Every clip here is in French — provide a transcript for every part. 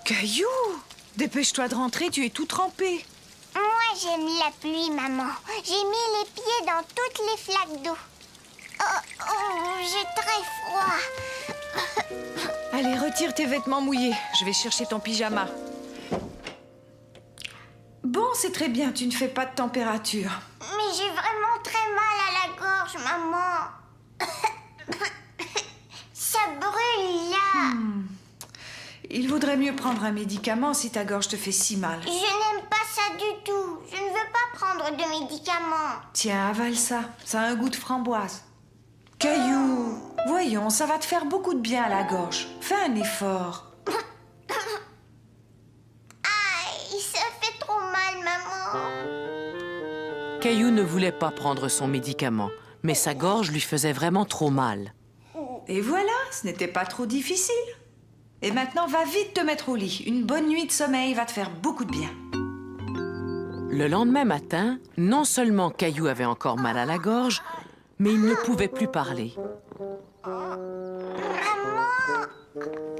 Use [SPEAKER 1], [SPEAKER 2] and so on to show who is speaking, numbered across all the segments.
[SPEAKER 1] Caillou! Dépêche-toi de rentrer, tu es tout trempé.
[SPEAKER 2] Moi, j'aime la pluie, maman. J'ai mis les pieds dans toutes les flaques d'eau. Oh, j'ai très froid.
[SPEAKER 1] Allez, retire tes vêtements mouillés. Je vais chercher ton pyjama. Bon, c'est très bien, tu ne fais pas de température.
[SPEAKER 2] Mais j'ai vraiment très mal à la gorge, maman. Ça brûle, là.
[SPEAKER 1] Il vaudrait mieux prendre un médicament si ta gorge te fait si mal.
[SPEAKER 2] Je n'aime pas ça du tout. Je ne veux pas prendre de médicaments.
[SPEAKER 1] Tiens, avale ça. Ça a un goût de framboise. Caillou, voyons, ça va te faire beaucoup de bien à la gorge. Fais un effort.
[SPEAKER 2] Aïe, ça fait trop mal, maman.
[SPEAKER 3] Caillou ne voulait pas prendre son médicament, mais sa gorge lui faisait vraiment trop mal.
[SPEAKER 1] Et voilà, ce n'était pas trop difficile. Et maintenant, va vite te mettre au lit. Une bonne nuit de sommeil va te faire beaucoup de bien.
[SPEAKER 3] Le lendemain matin, non seulement Caillou avait encore mal à la gorge, mais il ne pouvait plus parler.
[SPEAKER 2] Maman,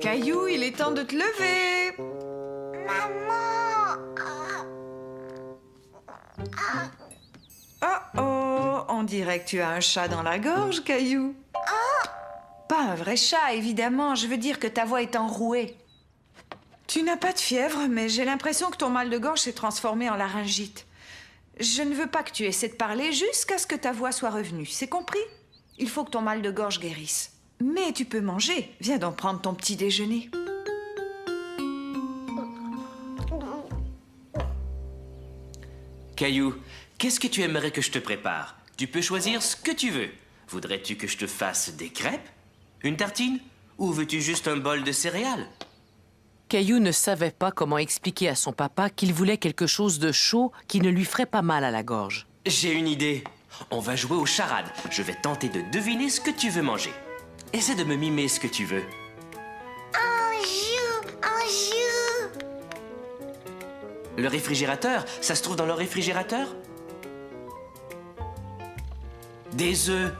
[SPEAKER 1] Caillou, il est temps de te lever.
[SPEAKER 2] maman.
[SPEAKER 1] Oh oh, on dirait que tu as un chat dans la gorge, Caillou. Pas un vrai chat, évidemment. Je veux dire que ta voix est enrouée. Tu n'as pas de fièvre, mais j'ai l'impression que ton mal de gorge s'est transformé en laryngite. Je ne veux pas que tu essaies de parler jusqu'à ce que ta voix soit revenue. C'est compris? Il faut que ton mal de gorge guérisse. Mais tu peux manger. Viens donc prendre ton petit déjeuner.
[SPEAKER 4] Caillou, qu'est-ce que tu aimerais que je te prépare? Tu peux choisir ce que tu veux. Voudrais-tu que je te fasse des crêpes? Une tartine? Ou veux-tu juste un bol de céréales?
[SPEAKER 3] Caillou ne savait pas comment expliquer à son papa qu'il voulait quelque chose de chaud qui ne lui ferait pas mal à la gorge.
[SPEAKER 4] J'ai une idée. On va jouer aux charades. Je vais tenter de deviner ce que tu veux manger. Essaie de me mimer ce que tu veux.
[SPEAKER 2] On joue.
[SPEAKER 4] Le réfrigérateur, ça se trouve dans le réfrigérateur? Des œufs.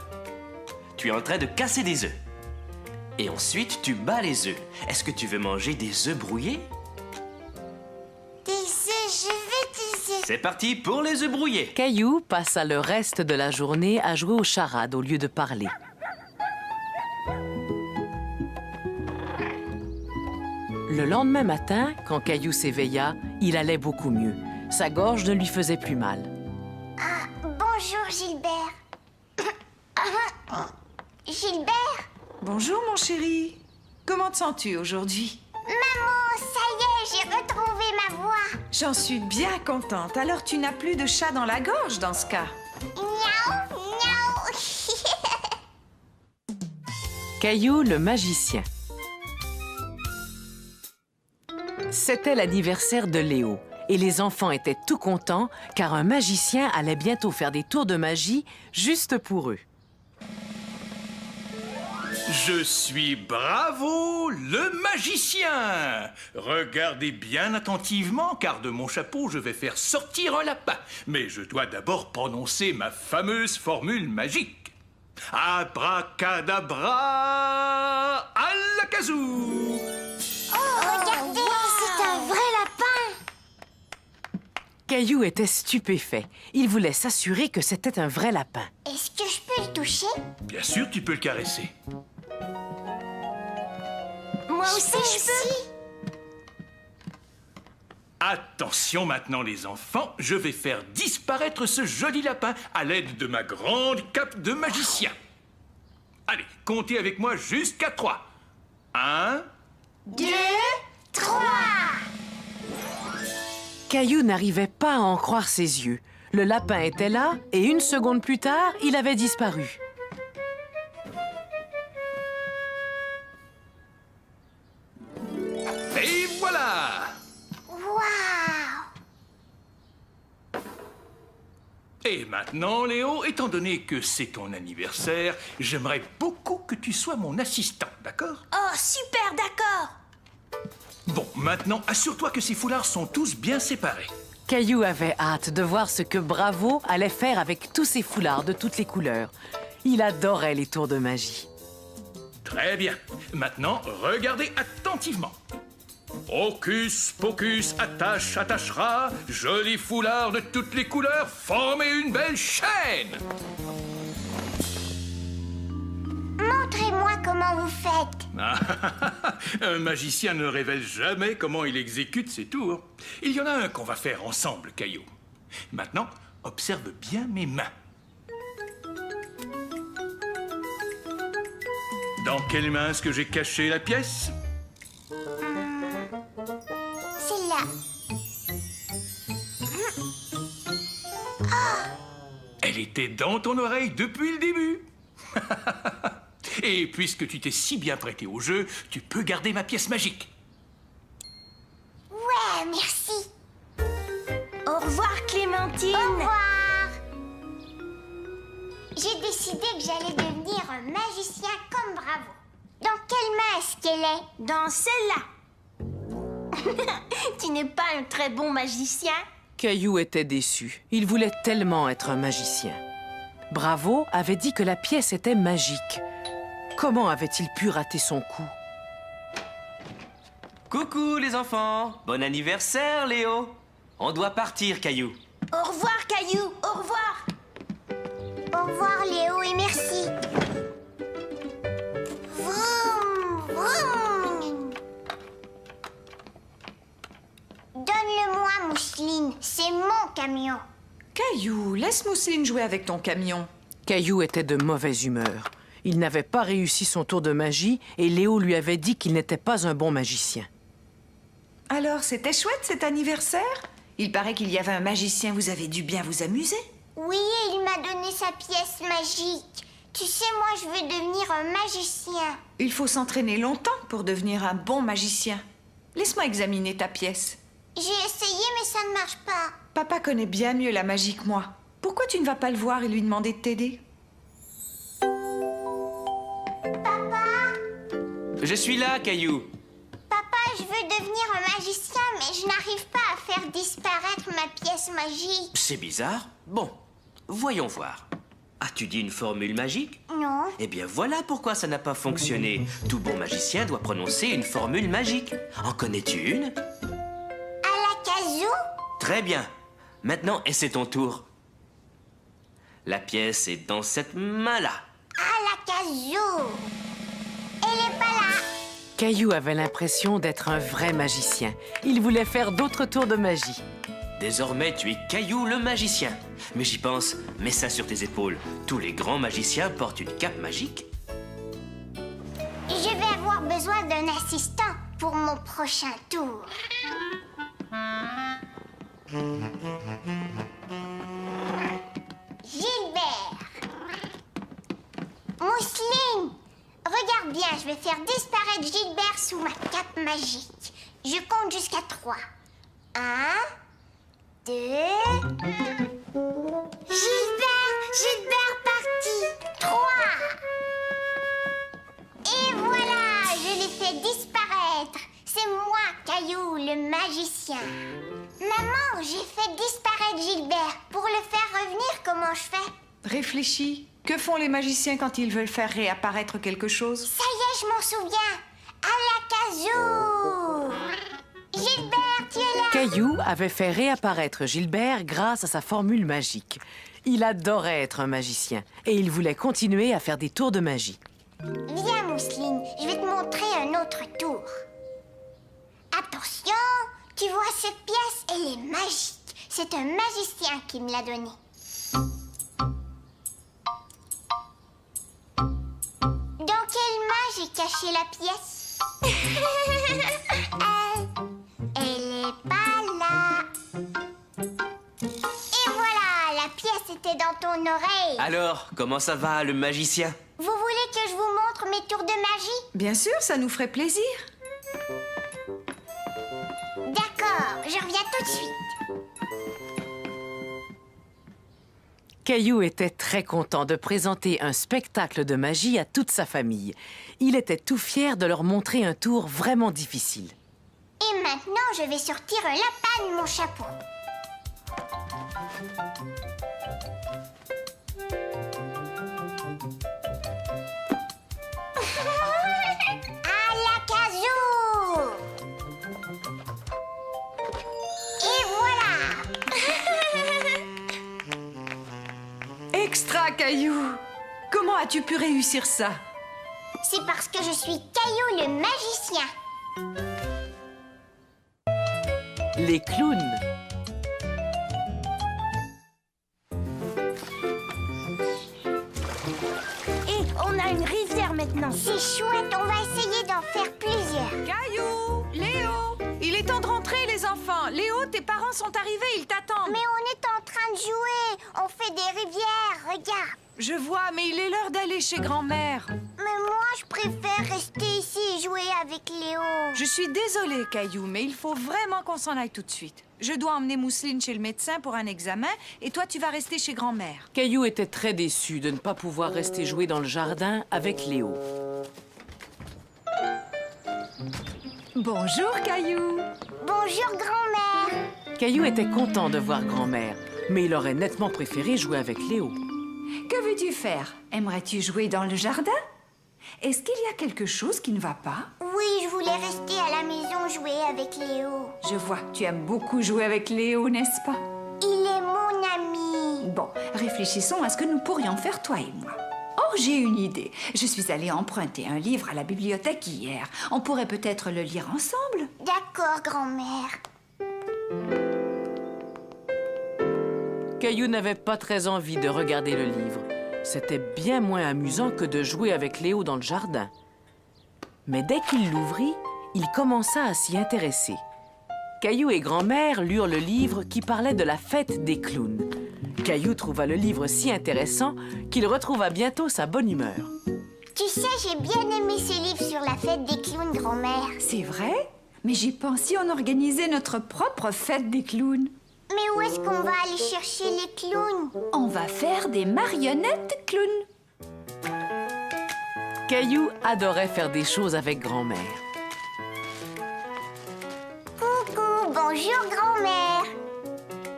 [SPEAKER 4] Tu es en train de casser des œufs. Et ensuite, tu bats les œufs. Est-ce que tu veux manger des œufs brouillés?
[SPEAKER 2] Des œufs, je veux des œufs.
[SPEAKER 4] C'est parti pour les œufs brouillés.
[SPEAKER 3] Caillou passa le reste de la journée à jouer aux charades au lieu de parler. Le lendemain matin, quand Caillou s'éveilla, il allait beaucoup mieux. Sa gorge ne lui faisait plus mal.
[SPEAKER 2] Bonjour, Gilbert. Gilbert?
[SPEAKER 1] Bonjour, mon chéri. Comment te sens-tu aujourd'hui?
[SPEAKER 2] Maman, ça y est, j'ai retrouvé ma voix.
[SPEAKER 1] J'en suis bien contente. Alors, tu n'as plus de chat dans la gorge dans ce cas.
[SPEAKER 2] Miaou, miaou.
[SPEAKER 3] Caillou le magicien. C'était l'anniversaire de Léo et les enfants étaient tout contents car un magicien allait bientôt faire des tours de magie juste pour eux.
[SPEAKER 5] Je suis Bravo le magicien. Regardez bien attentivement, car de mon chapeau, je vais faire sortir un lapin. Mais je dois d'abord prononcer ma fameuse formule magique. Abracadabra, alakazoo.
[SPEAKER 2] Regardez, c'est un vrai lapin.
[SPEAKER 3] Caillou était stupéfait. Il voulait s'assurer que c'était un vrai lapin.
[SPEAKER 2] Est-ce que je peux le toucher?
[SPEAKER 5] Bien sûr, tu peux le caresser.
[SPEAKER 2] Moi aussi, je peux.
[SPEAKER 5] Attention maintenant les enfants, je vais faire disparaître ce joli lapin à l'aide de ma grande cape de magicien. Allez, comptez avec moi jusqu'à 3. 1,
[SPEAKER 2] 2, 3.
[SPEAKER 3] Caillou n'arrivait pas à en croire ses yeux. Le lapin était là et une seconde plus tard, il avait disparu.
[SPEAKER 5] et voilà!
[SPEAKER 2] Waouh!
[SPEAKER 5] Et maintenant, Léo, étant donné que c'est ton anniversaire, j'aimerais beaucoup que tu sois mon assistant, d'accord?
[SPEAKER 2] Oh, super, d'accord.
[SPEAKER 5] Bon, maintenant, assure-toi que ces foulards sont tous bien séparés.
[SPEAKER 3] Caillou avait hâte de voir ce que Bravo allait faire avec tous ces foulards de toutes les couleurs. Il adorait les tours de magie.
[SPEAKER 5] Très bien. Maintenant, regardez attentivement. Hocus pocus attache, attachera, joli foulard de toutes les couleurs, formez une belle chaîne.
[SPEAKER 2] Montrez-moi comment vous faites.
[SPEAKER 5] Un magicien ne révèle jamais comment il exécute ses tours. Il y en a un qu'on va faire ensemble, Caillou. Maintenant, observe bien mes mains. Dans quelle main est-ce que j'ai caché la pièce?
[SPEAKER 2] C'est là.
[SPEAKER 5] Elle était dans ton oreille depuis le début. Et puisque tu t'es si bien prêté au jeu, tu peux garder ma pièce magique.
[SPEAKER 2] Ouais, merci.
[SPEAKER 6] Au revoir, Clémentine.
[SPEAKER 2] Au revoir. J'ai décidé que j'allais devenir un magicien comme Bravo. Dans quelle main est-ce qu'elle est?
[SPEAKER 6] Dans celle-là. Tu n'es pas un très bon magicien?
[SPEAKER 3] Caillou était déçu. Il voulait tellement être un magicien. Bravo avait dit que la pièce était magique. Comment avait-il pu rater son coup?
[SPEAKER 4] Coucou les enfants! Bon anniversaire, Léo! On doit partir, Caillou.
[SPEAKER 6] Au revoir, Caillou. Au revoir.
[SPEAKER 2] Au revoir, Léo, et merci. Vroom, vroom. Donne-le-moi, Mousseline. C'est mon camion.
[SPEAKER 1] Caillou, laisse Mousseline jouer avec ton camion.
[SPEAKER 3] Caillou était de mauvaise humeur. Il n'avait pas réussi son tour de magie et Léo lui avait dit qu'il n'était pas un bon magicien.
[SPEAKER 1] Alors, c'était chouette cet anniversaire? Il paraît qu'il y avait un magicien, vous avez dû bien vous amuser.
[SPEAKER 2] Oui, et il m'a donné sa pièce magique. Tu sais, moi, je veux devenir un magicien.
[SPEAKER 1] Il faut s'entraîner longtemps pour devenir un bon magicien. Laisse-moi examiner ta pièce.
[SPEAKER 2] J'ai essayé, mais ça ne marche pas.
[SPEAKER 1] Papa connaît bien mieux la magie que moi. Pourquoi tu ne vas pas le voir et lui demander de t'aider?
[SPEAKER 4] Je suis là, Caillou.
[SPEAKER 2] Papa, je veux devenir un magicien, mais je n'arrive pas à faire disparaître ma pièce magique.
[SPEAKER 4] C'est bizarre. Bon, voyons voir. As-tu dit une formule magique?
[SPEAKER 2] Non.
[SPEAKER 4] Eh bien, voilà pourquoi ça n'a pas fonctionné. Tout bon magicien doit prononcer une formule magique. En connais-tu une?
[SPEAKER 2] À la casou?
[SPEAKER 4] Très bien. Maintenant, c'est ton tour. La pièce est dans cette main-là.
[SPEAKER 2] À la casou. Elle est pas là.
[SPEAKER 3] Caillou avait l'impression d'être un vrai magicien. Il voulait faire d'autres tours de magie.
[SPEAKER 4] Désormais, tu es Caillou le magicien. Mais j'y pense, mets ça sur tes épaules. Tous les grands magiciens portent une cape magique.
[SPEAKER 2] Je vais avoir besoin d'un assistant pour mon prochain tour. Gilbert. Mousseline. Regarde bien, je vais faire disparaître Gilbert sous ma cape magique. Je compte jusqu'à 3. 1, 2... Gilbert parti. 3. Et voilà, je l'ai fait disparaître. C'est moi, Caillou, le magicien. Maman, j'ai fait disparaître Gilbert. Pour le faire revenir, comment je fais?
[SPEAKER 1] Réfléchis. Que font les magiciens quand ils veulent faire réapparaître quelque chose?
[SPEAKER 2] Ça y est, je m'en souviens. À la casou. Gilbert, tu es là?
[SPEAKER 3] Caillou avait fait réapparaître Gilbert grâce à sa formule magique. Il adorait être un magicien et il voulait continuer à faire des tours de magie.
[SPEAKER 2] Viens, Mousseline, je vais te montrer un autre tour. Attention, tu vois cette pièce, elle est magique. C'est un magicien qui me l'a donnée. Dans quelle main j'ai caché la pièce? Elle est pas là. Et voilà, la pièce était dans ton oreille.
[SPEAKER 4] Alors, comment ça va, le magicien?
[SPEAKER 2] Vous voulez que je vous montre mes tours de magie?
[SPEAKER 1] Bien sûr, ça nous ferait plaisir.
[SPEAKER 2] D'accord, je reviens tout de suite.
[SPEAKER 3] Caillou était très content de présenter un spectacle de magie à toute sa famille. Il était tout fier de leur montrer un tour vraiment difficile.
[SPEAKER 2] Et maintenant, je vais sortir un lapin de mon chapeau.
[SPEAKER 1] Caillou! Comment as-tu pu réussir ça?
[SPEAKER 2] C'est parce que je suis Caillou le magicien.
[SPEAKER 3] Les clowns.
[SPEAKER 6] Et on a une rivière maintenant.
[SPEAKER 2] C'est chouette, on va essayer d'en faire plusieurs.
[SPEAKER 1] Caillou! Léo! Il est temps de rentrer, les enfants. Léo, tes parents sont arrivés, ils t'attendent.
[SPEAKER 2] Mais on est en train de jouer. On fait des rivières, regarde.
[SPEAKER 1] Je vois, mais il est l'heure d'aller chez grand-mère.
[SPEAKER 2] Mais moi, je préfère rester ici et jouer avec Léo.
[SPEAKER 1] Je suis désolée, Caillou, mais il faut vraiment qu'on s'en aille tout de suite. Je dois emmener Mousseline chez le médecin pour un examen et toi, tu vas rester chez grand-mère.
[SPEAKER 3] Caillou était très déçu de ne pas pouvoir rester jouer dans le jardin avec Léo.
[SPEAKER 1] Bonjour, Caillou.
[SPEAKER 2] Bonjour, grand-mère.
[SPEAKER 3] Caillou était content de voir grand-mère, mais il aurait nettement préféré jouer avec Léo.
[SPEAKER 1] Que veux-tu faire? Aimerais-tu jouer dans le jardin? Est-ce qu'il y a quelque chose qui ne va pas?
[SPEAKER 2] Oui, je voulais rester à la maison jouer avec Léo.
[SPEAKER 1] Je vois, tu aimes beaucoup jouer avec Léo, n'est-ce pas?
[SPEAKER 2] Il est mon ami.
[SPEAKER 1] Bon, réfléchissons à ce que nous pourrions faire, toi et moi. Oh, j'ai une idée. Je suis allée emprunter un livre à la bibliothèque hier. On pourrait peut-être le lire ensemble.
[SPEAKER 2] D'accord, grand-mère.
[SPEAKER 3] Caillou n'avait pas très envie de regarder le livre. C'était bien moins amusant que de jouer avec Léo dans le jardin. Mais dès qu'il l'ouvrit, il commença à s'y intéresser. Caillou et grand-mère lurent le livre qui parlait de la fête des clowns. Caillou trouva le livre si intéressant qu'il retrouva bientôt sa bonne humeur.
[SPEAKER 2] Tu sais, j'ai bien aimé ce livre sur la fête des clowns, grand-mère.
[SPEAKER 1] C'est vrai? Mais j'ai pensé en organiser notre propre fête des clowns.
[SPEAKER 2] Mais où est-ce qu'on va aller chercher les clowns?
[SPEAKER 1] On va faire des marionnettes clowns.
[SPEAKER 3] Caillou adorait faire des choses avec grand-mère.
[SPEAKER 2] Coucou, bonjour, grand-mère.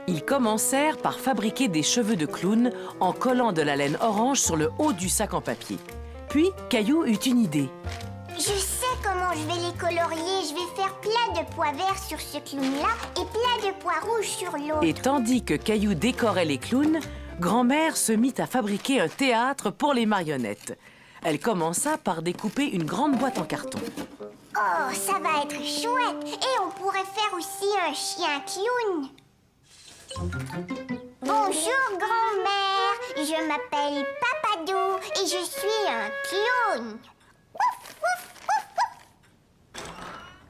[SPEAKER 3] Ils commencèrent par fabriquer des cheveux de clown en collant de la laine orange sur le haut du sac en papier. Puis, Caillou eut une idée.
[SPEAKER 2] Je sais comment je vais les colorier. Je vais faire plein de pois verts sur ce clown-là et plein de pois rouges sur l'autre.
[SPEAKER 3] Et tandis que Caillou décorait les clowns, grand-mère se mit à fabriquer un théâtre pour les marionnettes. Elle commença par découper une grande boîte en carton.
[SPEAKER 2] Oh, ça va être chouette. Et on pourrait faire aussi un chien clown. Bonjour, grand-mère. Je m'appelle Papadou et je suis un clown.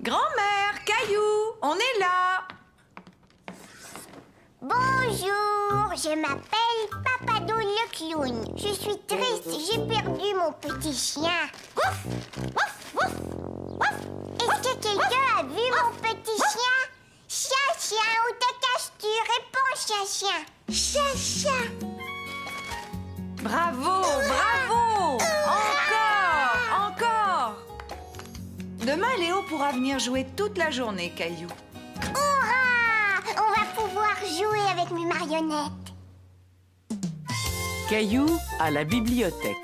[SPEAKER 1] Grand-mère, Caillou, on est là.
[SPEAKER 2] Bonjour, je m'appelle Papadou le clown. Je suis triste, j'ai perdu mon petit chien. Ouf, ouf, ouf, ouf. Est-ce que quelqu'un a vu mon petit chien? Chien, chien, où te caches-tu? Réponds, chien, chien. Chien, chien.
[SPEAKER 1] Bravo, bravo. Encore. Demain, Léo pourra venir jouer toute la journée, Caillou.
[SPEAKER 2] Hurrah! On va pouvoir jouer avec mes marionnettes.
[SPEAKER 3] Caillou à la bibliothèque.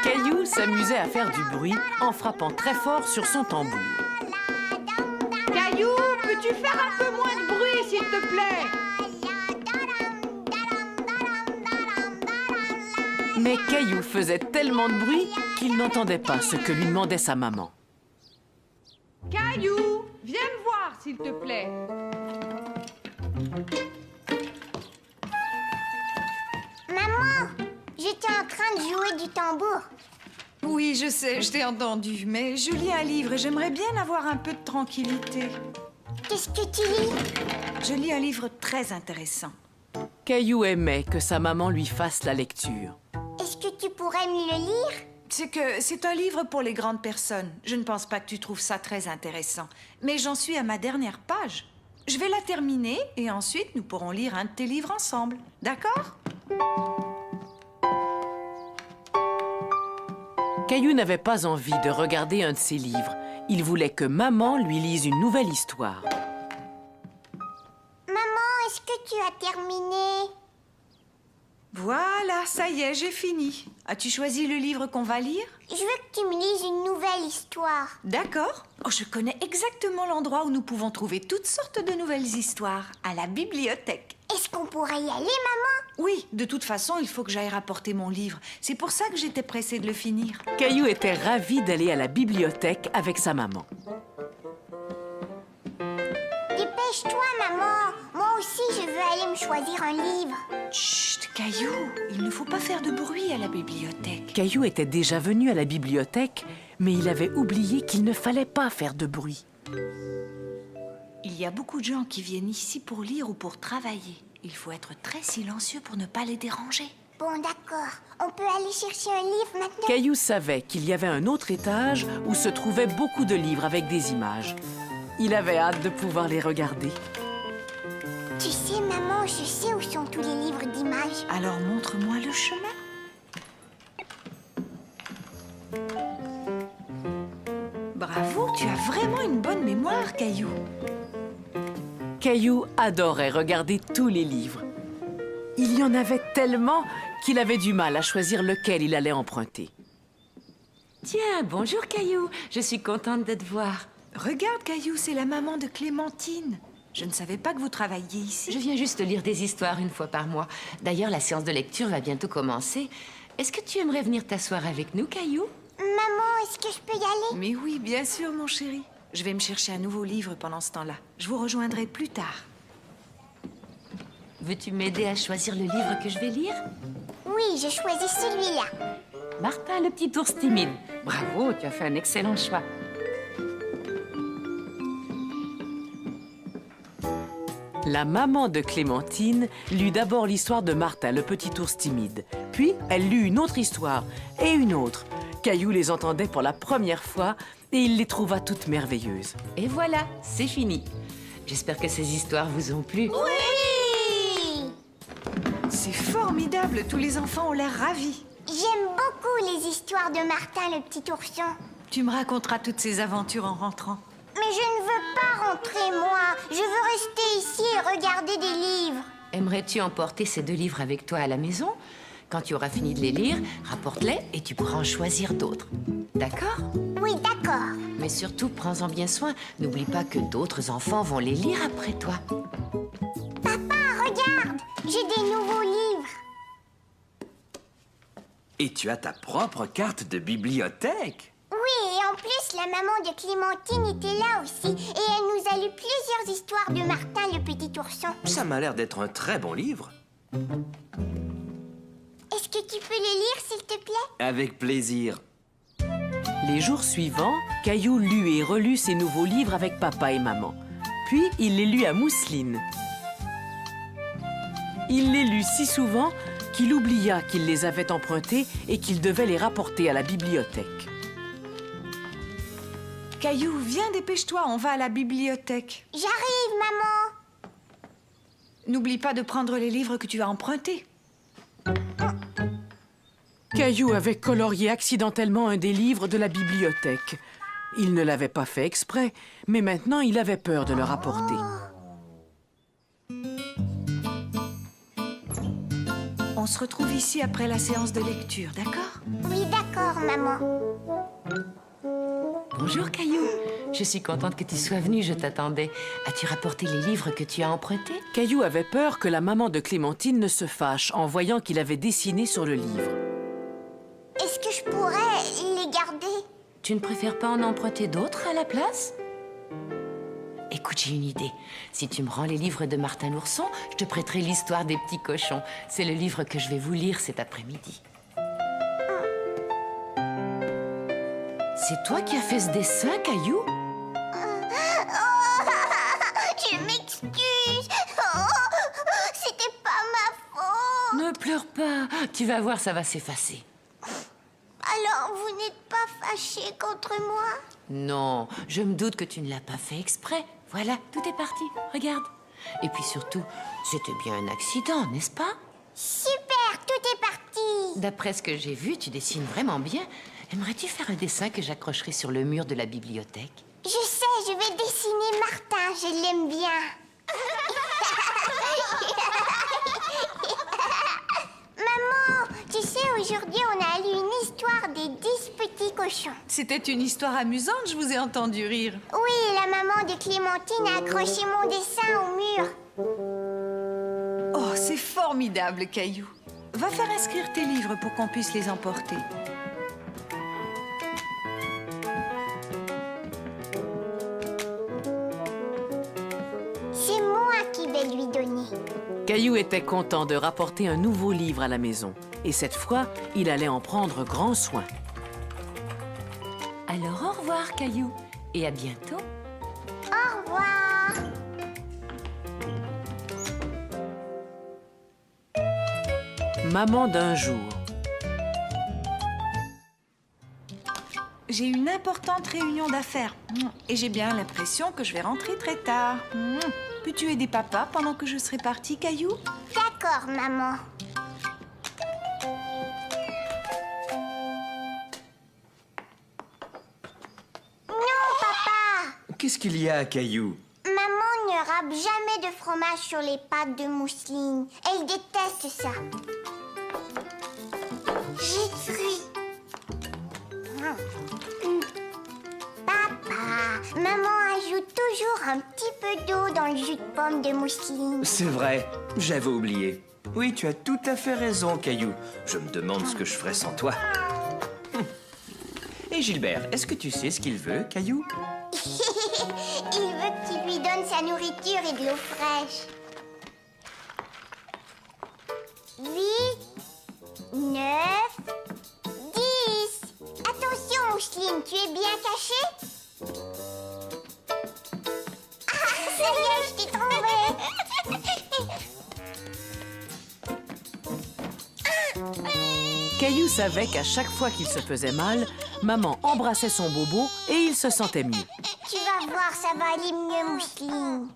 [SPEAKER 3] Caillou s'amusait à faire du bruit en frappant très fort sur son tambour.
[SPEAKER 1] Caillou, peux-tu faire un peu moins de bruit, s'il te plaît?
[SPEAKER 3] Mais Caillou faisait tellement de bruit qu'il n'entendait pas ce que lui demandait sa maman.
[SPEAKER 1] Caillou, viens me voir, s'il te plaît.
[SPEAKER 2] Maman, j'étais en train de jouer du tambour.
[SPEAKER 1] Oui, je sais, je t'ai entendu, mais je lis un livre et j'aimerais bien avoir un peu de tranquillité.
[SPEAKER 2] Qu'est-ce que tu lis?
[SPEAKER 1] Je lis un livre très intéressant.
[SPEAKER 3] Caillou aimait que sa maman lui fasse la lecture.
[SPEAKER 2] Est-ce que tu pourrais me le lire?
[SPEAKER 1] C'est un livre pour les grandes personnes. Je ne pense pas que tu trouves ça très intéressant. Mais j'en suis à ma dernière page. Je vais la terminer et ensuite nous pourrons lire un de tes livres ensemble. D'accord?
[SPEAKER 3] Caillou n'avait pas envie de regarder un de ses livres. Il voulait que maman lui lise une nouvelle histoire.
[SPEAKER 2] Maman, est-ce que tu as terminé?
[SPEAKER 1] Voilà, ça y est, j'ai fini. As-tu choisi le livre qu'on va lire?
[SPEAKER 2] Je veux que tu me lises une nouvelle histoire.
[SPEAKER 1] D'accord. Oh, je connais exactement l'endroit où nous pouvons trouver toutes sortes de nouvelles histoires, à la bibliothèque.
[SPEAKER 2] Est-ce qu'on pourrait y aller, maman?
[SPEAKER 1] Oui, de toute façon, il faut que j'aille rapporter mon livre. C'est pour ça que j'étais pressée de le finir.
[SPEAKER 3] Caillou était ravi d'aller à la bibliothèque avec sa maman.
[SPEAKER 2] Dépêche-toi, maman. Moi aussi, je veux aller me choisir un livre.
[SPEAKER 1] Chut, Caillou, il ne faut pas faire de bruit à la bibliothèque.
[SPEAKER 3] Caillou était déjà venu à la bibliothèque, mais il avait oublié qu'il ne fallait pas faire de bruit.
[SPEAKER 1] Il y a beaucoup de gens qui viennent ici pour lire ou pour travailler. Il faut être très silencieux pour ne pas les déranger.
[SPEAKER 2] Bon, d'accord. On peut aller chercher un livre maintenant?
[SPEAKER 3] Caillou savait qu'il y avait un autre étage où se trouvaient beaucoup de livres avec des images. Il avait hâte de pouvoir les regarder.
[SPEAKER 2] Tu sais, maman, je sais où sont tous les livres d'images.
[SPEAKER 1] Alors montre-moi le chemin. Bravo, tu as vraiment une bonne mémoire, Caillou.
[SPEAKER 3] Caillou adorait regarder tous les livres. Il y en avait tellement qu'il avait du mal à choisir lequel il allait emprunter.
[SPEAKER 7] Tiens, bonjour Caillou, je suis contente de te voir.
[SPEAKER 1] Regarde, Caillou, c'est la maman de Clémentine. Je ne savais pas que vous travailliez ici.
[SPEAKER 7] Je viens juste lire des histoires une fois par mois. D'ailleurs, la séance de lecture va bientôt commencer. Est-ce que tu aimerais venir t'asseoir avec nous, Caillou?
[SPEAKER 2] Maman, est-ce que je peux y aller?
[SPEAKER 1] Mais oui, bien sûr, mon chéri. Je vais me chercher un nouveau livre pendant ce temps-là. Je vous rejoindrai plus tard.
[SPEAKER 7] Veux-tu m'aider à choisir le livre que je vais lire?
[SPEAKER 2] Oui, j'ai choisi celui-là.
[SPEAKER 7] Martin, le petit ours timide. Bravo, tu as fait un excellent choix.
[SPEAKER 3] La maman de Clémentine lut d'abord l'histoire de Martin, le petit ours timide. Puis, elle lut une autre histoire et une autre. Caillou les entendait pour la première fois et il les trouva toutes merveilleuses.
[SPEAKER 7] Et voilà, c'est fini. J'espère que ces histoires vous ont plu.
[SPEAKER 2] Oui!
[SPEAKER 1] C'est formidable, tous les enfants ont l'air ravis.
[SPEAKER 2] J'aime beaucoup les histoires de Martin, le petit ourson.
[SPEAKER 1] Tu me raconteras toutes ces aventures en rentrant.
[SPEAKER 2] Mais je ne veux pas rentrer, moi. Je veux rester ici et regarder des livres.
[SPEAKER 7] Aimerais-tu emporter ces 2 livres avec toi à la maison? Quand tu auras fini de les lire, rapporte-les et tu pourras en choisir d'autres. D'accord?
[SPEAKER 2] Oui, d'accord.
[SPEAKER 7] Mais surtout, prends-en bien soin. N'oublie pas que d'autres enfants vont les lire après toi.
[SPEAKER 2] Papa, regarde. J'ai des nouveaux livres.
[SPEAKER 4] Et tu as ta propre carte de bibliothèque.
[SPEAKER 2] Oui, et en plus, la maman de Clémentine était là aussi. Et elle nous a lu plusieurs histoires de Martin, le petit ourson.
[SPEAKER 4] Ça m'a l'air d'être un très bon livre.
[SPEAKER 2] Est-ce que tu peux les lire, s'il te plaît?
[SPEAKER 4] Avec plaisir.
[SPEAKER 3] Les jours suivants, Caillou lut et relut ses nouveaux livres avec papa et maman. Puis, il les lut à Mousseline. Il les lut si souvent qu'il oublia qu'il les avait empruntés et qu'il devait les rapporter à la bibliothèque.
[SPEAKER 1] Caillou, viens, dépêche-toi, on va à la bibliothèque.
[SPEAKER 2] J'arrive, maman.
[SPEAKER 1] N'oublie pas de prendre les livres que tu as empruntés.
[SPEAKER 3] Caillou avait colorié accidentellement un des livres de la bibliothèque. Il ne l'avait pas fait exprès, mais maintenant il avait peur de le rapporter.
[SPEAKER 1] On se retrouve ici après la séance de lecture, d'accord?
[SPEAKER 2] Oui, d'accord, maman.
[SPEAKER 7] Bonjour Caillou, je suis contente que tu sois venu, je t'attendais. As-tu rapporté les livres que tu as empruntés?
[SPEAKER 3] Caillou avait peur que la maman de Clémentine ne se fâche en voyant qu'il avait dessiné sur le livre.
[SPEAKER 2] Est-ce que je pourrais les garder?
[SPEAKER 7] Tu ne préfères pas en emprunter d'autres à la place? Écoute, j'ai une idée. Si tu me rends les livres de Martin l'ourson, je te prêterai l'histoire des petits cochons. C'est le livre que je vais vous lire cet après-midi. C'est toi qui as fait ce dessin, Caillou?
[SPEAKER 2] Je m'excuse. C'était pas ma faute.
[SPEAKER 7] Ne pleure pas. Tu vas voir, ça va s'effacer.
[SPEAKER 2] Alors, vous n'êtes pas fâché contre moi?
[SPEAKER 7] Non, je me doute que tu ne l'as pas fait exprès. Voilà, tout est parti. Regarde. Et puis surtout, c'était bien un accident, n'est-ce pas?
[SPEAKER 2] Super, tout est parti.
[SPEAKER 7] D'après ce que j'ai vu, tu dessines vraiment bien. Aimerais-tu faire un dessin que j'accrocherai sur le mur de la bibliothèque?
[SPEAKER 2] Je sais, je vais dessiner Martin, je l'aime bien. cochon.
[SPEAKER 1] C'était une histoire amusante, je vous ai entendu rire.
[SPEAKER 2] Oui, la maman de Clémentine a accroché mon dessin au mur.
[SPEAKER 1] Oh, c'est formidable, Caillou. Va faire inscrire tes livres pour qu'on puisse les emporter.
[SPEAKER 2] C'est moi qui vais lui donner.
[SPEAKER 3] Caillou était content de rapporter un nouveau livre à la maison. Et cette fois, il allait en prendre grand soin.
[SPEAKER 7] Alors au revoir, Caillou, et à bientôt.
[SPEAKER 2] Au revoir.
[SPEAKER 3] Maman d'un jour.
[SPEAKER 1] J'ai une importante réunion d'affaires. Et j'ai bien l'impression que je vais rentrer très tard. Peux-tu aider papa pendant que je serai partie, Caillou?
[SPEAKER 2] D'accord, maman. Non, papa.
[SPEAKER 4] Qu'est-ce qu'il y a, Caillou?
[SPEAKER 2] Maman ne râpe jamais de fromage sur les pâtes de mousseline. Elle déteste ça. J'ai cru. Papa, maman ajoute toujours un petit peu d'eau dans le jus de pomme de mousseline.
[SPEAKER 4] C'est vrai, j'avais oublié. Oui, tu as tout à fait raison, Caillou. Je me demande ce que je ferais sans toi. Et Gilbert, est-ce que tu sais ce qu'il veut, Caillou?
[SPEAKER 2] Il veut que tu lui donnes sa nourriture et de l'eau fraîche. 8, 9, 10. Attention, Mousseline, tu es bien cachée? Ah, ça y est, je t'ai trouvé.
[SPEAKER 3] Caillou savait qu'à chaque fois qu'il se faisait mal, maman embrassait son bobo et il se sentait mieux.
[SPEAKER 2] Tu vas voir, ça va aller mieux, Mousseline.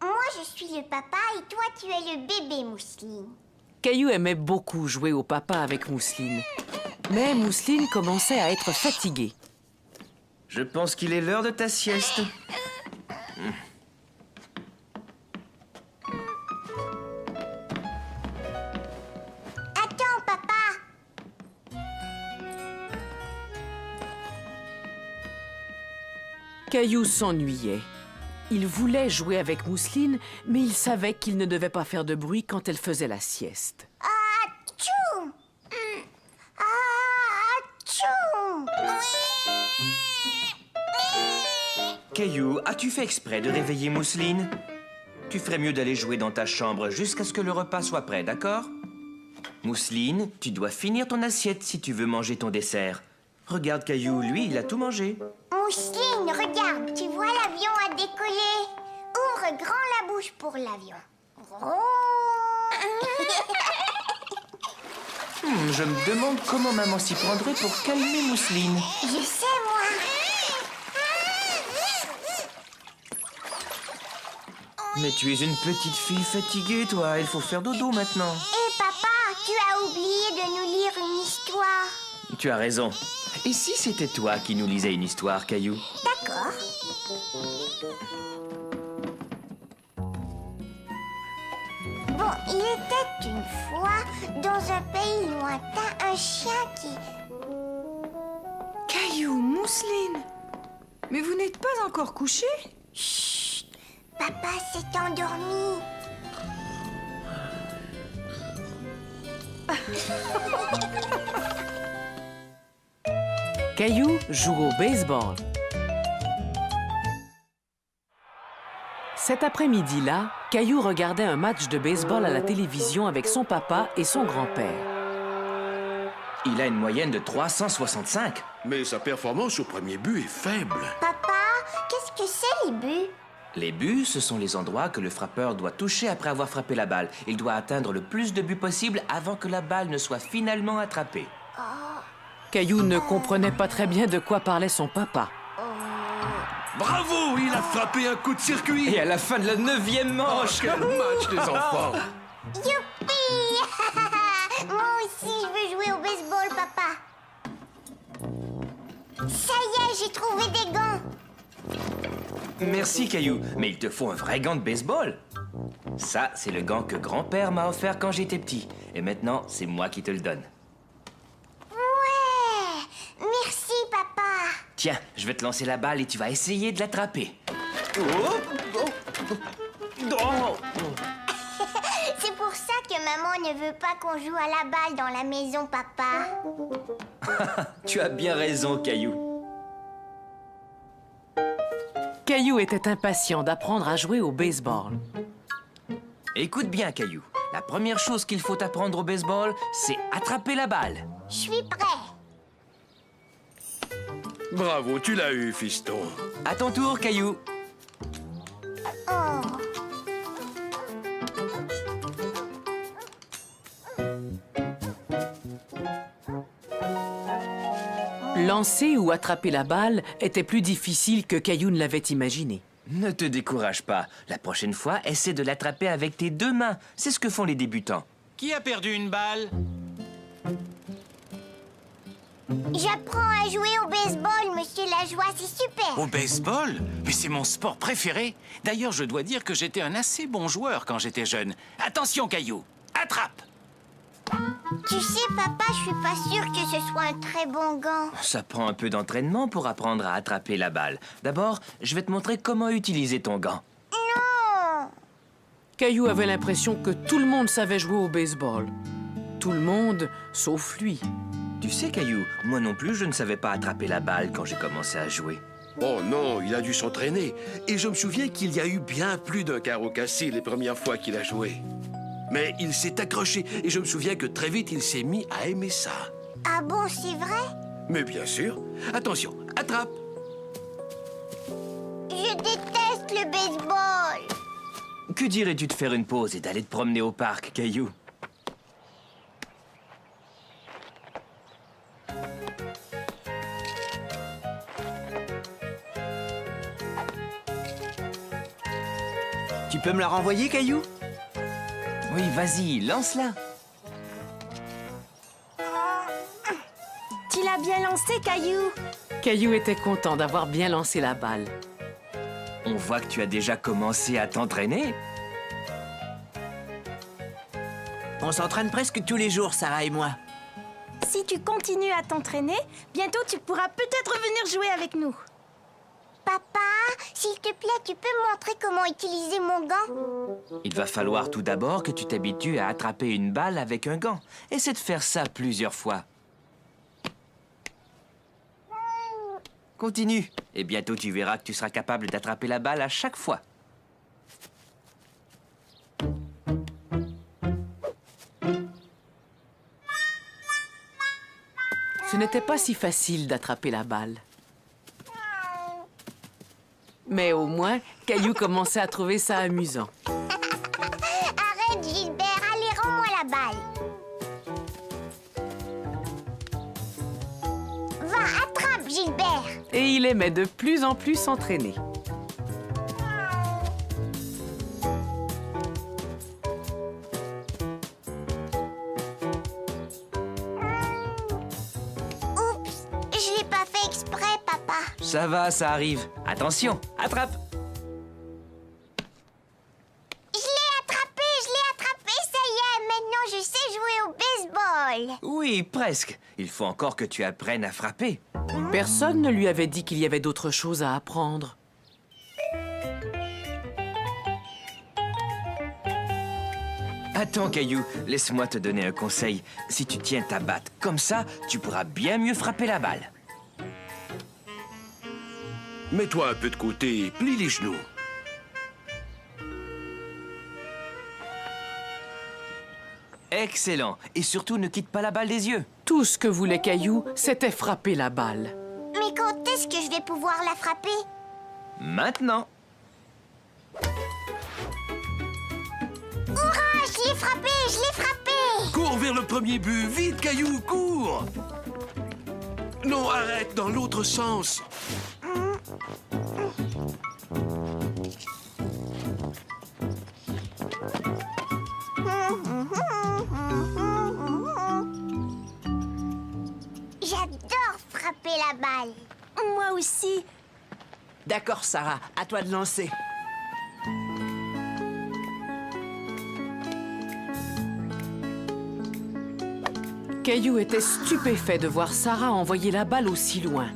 [SPEAKER 2] Moi, je suis le papa et toi, tu es le bébé, Mousseline.
[SPEAKER 3] Caillou aimait beaucoup jouer au papa avec Mousseline. Mais Mousseline commençait à être fatiguée.
[SPEAKER 4] Je pense qu'il est l'heure de ta sieste.
[SPEAKER 2] Attends, papa.
[SPEAKER 3] Caillou s'ennuyait. Il voulait jouer avec Mousseline, mais il savait qu'il ne devait pas faire de bruit quand elle faisait la sieste.
[SPEAKER 2] Atchoum! Atchoum!
[SPEAKER 4] Caillou, as-tu fait exprès de réveiller Mousseline? Tu ferais mieux d'aller jouer dans ta chambre jusqu'à ce que le repas soit prêt, d'accord? Mousseline, tu dois finir ton assiette si tu veux manger ton dessert. Regarde Caillou, lui, il a tout mangé.
[SPEAKER 2] Mousseline, regarde, tu vois l'avion a décollé. Ouvre grand la bouche pour l'avion.
[SPEAKER 4] Je me demande comment maman s'y prendrait pour calmer Mousseline.
[SPEAKER 2] Je sais, moi.
[SPEAKER 4] Mais tu es une petite fille fatiguée, toi. Il faut faire dodo maintenant.
[SPEAKER 2] Et papa, tu as oublié de nous lire une histoire.
[SPEAKER 4] Tu as raison. Et si c'était toi qui nous lisais une histoire, Caillou?
[SPEAKER 2] D'accord. Bon, il était une fois, dans un pays lointain, un chien qui...
[SPEAKER 1] Caillou, Mousseline. Mais vous n'êtes pas encore couché?
[SPEAKER 2] Chut, papa s'est endormi.
[SPEAKER 3] Caillou joue au baseball. Cet après-midi-là, Caillou regardait un match de baseball à la télévision avec son papa et son grand-père.
[SPEAKER 4] Il a une moyenne de 365.
[SPEAKER 8] Mais sa performance au premier but est faible.
[SPEAKER 2] Papa, qu'est-ce que c'est les buts?
[SPEAKER 4] Les buts, ce sont les endroits que le frappeur doit toucher après avoir frappé la balle. Il doit atteindre le plus de buts possible avant que la balle ne soit finalement attrapée.
[SPEAKER 3] Caillou ne comprenait pas très bien de quoi parlait son papa.
[SPEAKER 8] Bravo, il a frappé un coup de circuit.
[SPEAKER 4] Et à la fin de la 9e
[SPEAKER 8] Oh,
[SPEAKER 4] manche...
[SPEAKER 8] quel match des enfants.
[SPEAKER 2] Youpi! Moi aussi, je veux jouer au baseball, papa. Ça y est, j'ai trouvé des gants.
[SPEAKER 4] Merci, Caillou, mais il te faut un vrai gant de baseball. Ça, c'est le gant que grand-père m'a offert quand j'étais petit. Et maintenant, c'est moi qui te le donne.
[SPEAKER 2] Ouais!
[SPEAKER 4] Tiens, je vais te lancer la balle et tu vas essayer de l'attraper.
[SPEAKER 2] C'est pour ça que maman ne veut pas qu'on joue à la balle dans la maison, papa.
[SPEAKER 4] Tu as bien raison, Caillou.
[SPEAKER 3] Caillou était impatient d'apprendre à jouer au baseball.
[SPEAKER 4] Écoute bien, Caillou. La première chose qu'il faut apprendre au baseball, c'est attraper la balle.
[SPEAKER 2] Je suis prêt.
[SPEAKER 8] Bravo, tu l'as eu, fiston.
[SPEAKER 4] À ton tour, Caillou.
[SPEAKER 2] Oh.
[SPEAKER 3] Lancer ou attraper la balle était plus difficile que Caillou ne l'avait imaginé.
[SPEAKER 4] Ne te décourage pas. La prochaine fois, essaie de l'attraper avec tes 2 mains. C'est ce que font les débutants.
[SPEAKER 9] Qui a perdu une balle?
[SPEAKER 2] J'apprends à jouer au baseball, monsieur Lajoie, c'est super.
[SPEAKER 9] Au baseball? Mais c'est mon sport préféré. D'ailleurs, je dois dire que j'étais un assez bon joueur quand j'étais jeune. Attention, Caillou, attrape!
[SPEAKER 2] Tu sais, papa, je suis pas sûre que ce soit un très bon gant.
[SPEAKER 4] Ça prend un peu d'entraînement pour apprendre à attraper la balle. D'abord, je vais te montrer comment utiliser ton gant.
[SPEAKER 2] Non.
[SPEAKER 3] Caillou avait l'impression que tout le monde savait jouer au baseball. Tout le monde, sauf lui.
[SPEAKER 4] Tu sais, Caillou, moi non plus, je ne savais pas attraper la balle quand j'ai commencé à jouer.
[SPEAKER 8] Oh non, il a dû s'entraîner. Et je me souviens qu'il y a eu bien plus d'un carreau cassé les premières fois qu'il a joué. Mais il s'est accroché et je me souviens que très vite, il s'est mis à aimer ça.
[SPEAKER 2] Ah bon, c'est vrai?
[SPEAKER 8] Mais bien sûr. Attention, attrape.
[SPEAKER 2] Je déteste le baseball.
[SPEAKER 4] Que dirais-tu de faire une pause et d'aller te promener au parc, Caillou?
[SPEAKER 10] Tu peux me la renvoyer, Caillou?
[SPEAKER 4] Oui, vas-y, lance-la.
[SPEAKER 6] Tu l'as bien lancé, Caillou.
[SPEAKER 3] Caillou était content d'avoir bien lancé la balle.
[SPEAKER 4] On voit que tu as déjà commencé à t'entraîner.
[SPEAKER 10] On s'entraîne presque tous les jours, Sarah et moi.
[SPEAKER 6] Si tu continues à t'entraîner, bientôt tu pourras peut-être venir jouer avec nous.
[SPEAKER 2] Papa, s'il te plaît, tu peux me montrer comment utiliser mon gant?
[SPEAKER 4] Il va falloir tout d'abord que tu t'habitues à attraper une balle avec un gant. Essaie de faire ça plusieurs fois. Continue. Et bientôt, tu verras que tu seras capable d'attraper la balle à chaque fois.
[SPEAKER 3] Ce n'était pas si facile d'attraper la balle. Mais au moins, Caillou commençait à trouver ça amusant.
[SPEAKER 2] Arrête, Gilbert, allez, rends-moi la balle. Va, attrape, Gilbert.
[SPEAKER 3] Et il aimait de plus en plus s'entraîner.
[SPEAKER 2] Oups, je l'ai pas fait exprès, papa.
[SPEAKER 4] Ça va, ça arrive. Attention, attrape.
[SPEAKER 2] Je l'ai attrapé, ça y est, maintenant je sais jouer au baseball.
[SPEAKER 4] Oui, presque. Il faut encore que tu apprennes à frapper.
[SPEAKER 3] Personne ne lui avait dit qu'il y avait d'autres choses à apprendre.
[SPEAKER 4] Attends, Caillou, laisse-moi te donner un conseil. Si tu tiens ta batte comme ça, tu pourras bien mieux frapper la balle.
[SPEAKER 8] Mets-toi un peu de côté et plie les genoux.
[SPEAKER 4] Excellent. Et surtout, ne quitte pas la balle des yeux.
[SPEAKER 3] Tout ce que voulait Caillou, c'était frapper la balle.
[SPEAKER 2] Mais quand est-ce que je vais pouvoir la frapper?
[SPEAKER 4] Maintenant.
[SPEAKER 2] Hurrah, je l'ai frappé, je l'ai frappé.
[SPEAKER 8] Cours vers le premier but. Vite, Caillou, cours. Non, arrête, dans l'autre sens.
[SPEAKER 2] J'adore frapper la balle.
[SPEAKER 6] Moi aussi.
[SPEAKER 10] D'accord, Sarah, à toi de lancer.
[SPEAKER 3] Caillou était stupéfait de voir Sarah envoyer la balle aussi loin.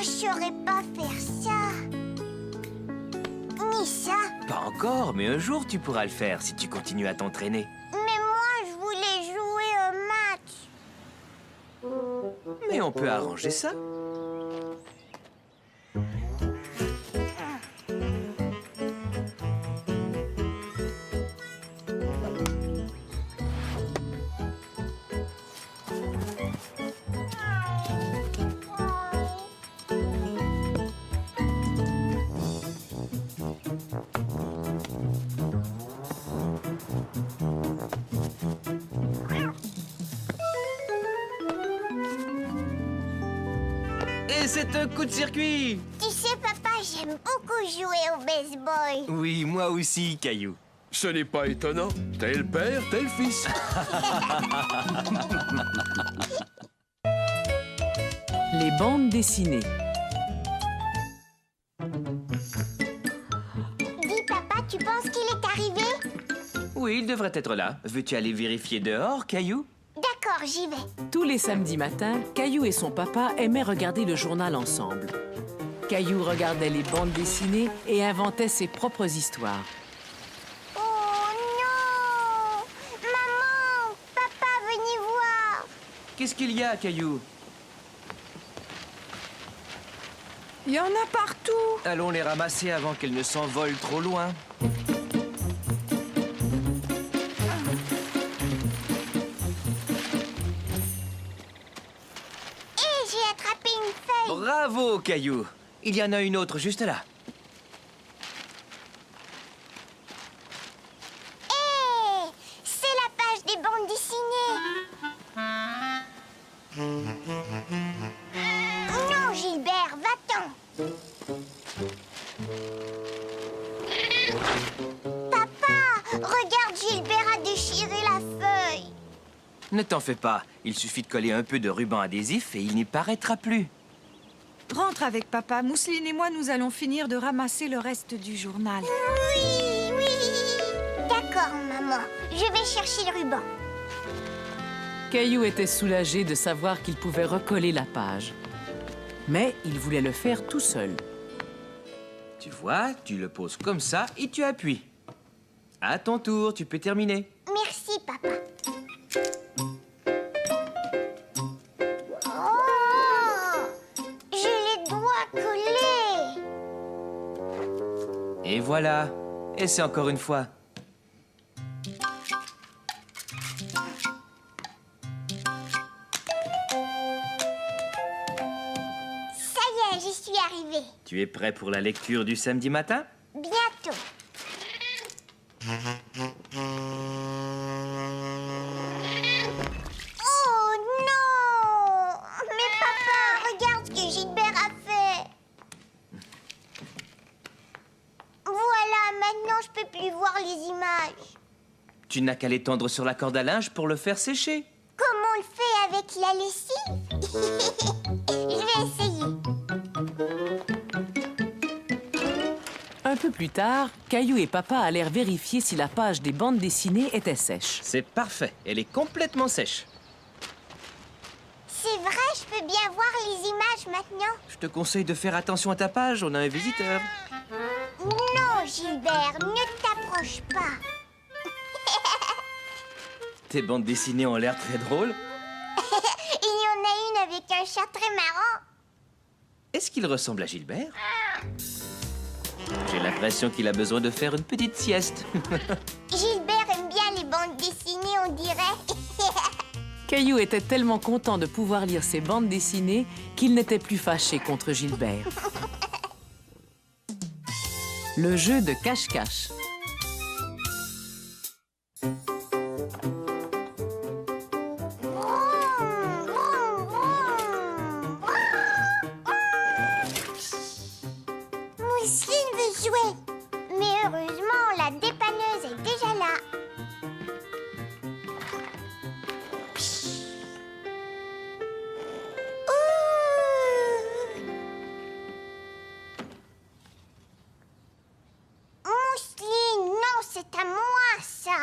[SPEAKER 2] je saurais pas faire ça. Ni ça.
[SPEAKER 4] Pas encore, mais un jour tu pourras le faire si tu continues à t'entraîner.
[SPEAKER 2] Mais moi, je voulais jouer au match.
[SPEAKER 4] Mais on peut arranger ça. Et c'est un coup de circuit!
[SPEAKER 2] Tu sais, papa, j'aime beaucoup jouer au baseball.
[SPEAKER 4] Oui, moi aussi, Caillou.
[SPEAKER 8] Ce n'est pas étonnant. Tel père, tel fils.
[SPEAKER 3] Les bandes dessinées.
[SPEAKER 2] Dis, papa, tu penses qu'il est arrivé?
[SPEAKER 4] Oui, il devrait être là. Veux-tu aller vérifier dehors, Caillou?
[SPEAKER 2] D'accord, j'y vais.
[SPEAKER 3] Tous les samedis matins, Caillou et son papa aimaient regarder le journal ensemble. Caillou regardait les bandes dessinées et inventait ses propres histoires.
[SPEAKER 2] Oh non! Maman! Papa, venez voir!
[SPEAKER 4] Qu'est-ce qu'il y a, Caillou?
[SPEAKER 1] Il y en a partout.
[SPEAKER 4] Allons les ramasser avant qu'elles ne s'envolent trop loin.
[SPEAKER 2] Hé, j'ai attrapé une feuille!
[SPEAKER 4] Bravo, Caillou. Il y en a une autre juste là.
[SPEAKER 2] Hé! C'est la page des bandes dessinées! Non, Gilbert, va-t'en! Papa, regarde, Gilbert a déchiré la feuille!
[SPEAKER 4] Ne t'en fais pas. Il suffit de coller un peu de ruban adhésif et il n'y paraîtra plus.
[SPEAKER 1] Rentre avec papa. Mousseline et moi, nous allons finir de ramasser le reste du journal.
[SPEAKER 2] Oui, oui! D'accord, maman. Je vais chercher le ruban.
[SPEAKER 3] Caillou était soulagé de savoir qu'il pouvait recoller la page. Mais il voulait le faire tout seul.
[SPEAKER 4] Tu vois, tu le poses comme ça et tu appuies. À ton tour, tu peux terminer.
[SPEAKER 2] Merci, papa. Oh! J'ai les doigts collés.
[SPEAKER 4] Et voilà. Essaie encore une fois.
[SPEAKER 2] Ça y est, j'y suis arrivée.
[SPEAKER 4] Tu es prêt pour la lecture du samedi matin?
[SPEAKER 2] Bientôt. Oh non! Mais papa, regarde ce que Gilbert a fait. Voilà, maintenant je peux plus voir les images.
[SPEAKER 4] Tu n'as qu'à l'étendre sur la corde à linge pour le faire sécher.
[SPEAKER 2] Comment on le fait avec la lessive? Je vais essayer.
[SPEAKER 3] Un peu plus tard, Caillou et papa allèrent vérifier si la page des bandes dessinées était sèche.
[SPEAKER 4] C'est parfait. Elle est complètement sèche.
[SPEAKER 2] C'est vrai, je peux bien voir les images maintenant.
[SPEAKER 4] Je te conseille de faire attention à ta page. On a un visiteur.
[SPEAKER 2] Non, Gilbert, ne t'approche pas.
[SPEAKER 4] Tes bandes dessinées ont l'air très drôles.
[SPEAKER 2] Il y en a une avec un chat très marrant.
[SPEAKER 4] Est-ce qu'il ressemble à Gilbert? J'ai l'impression qu'il a besoin de faire une petite sieste.
[SPEAKER 2] Gilbert aime bien les bandes dessinées, on dirait.
[SPEAKER 3] Caillou était tellement content de pouvoir lire ses bandes dessinées qu'il n'était plus fâché contre Gilbert. Le jeu de cache-cache.
[SPEAKER 2] Mousseline veut jouer. Mais heureusement, la dépanneuse est déjà là. Mousseline, non, c'est à moi, ça.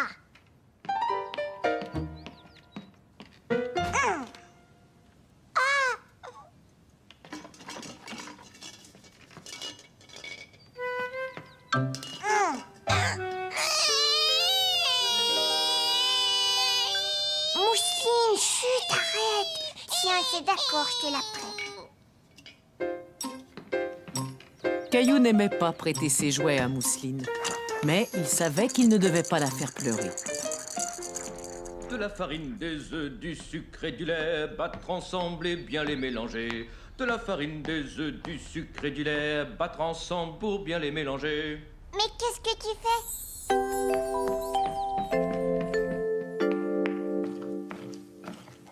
[SPEAKER 2] Mousseline, chut, arrête. Tiens, c'est d'accord, je te la prête.
[SPEAKER 3] Caillou n'aimait pas prêter ses jouets à Mousseline, mais il savait qu'il ne devait pas la faire pleurer.
[SPEAKER 4] De la farine, des œufs, du sucre et du lait, battre ensemble et bien les mélanger. De la farine, des œufs, du sucre et du lait, battre ensemble pour bien les mélanger.
[SPEAKER 2] Mais qu'est-ce que tu fais?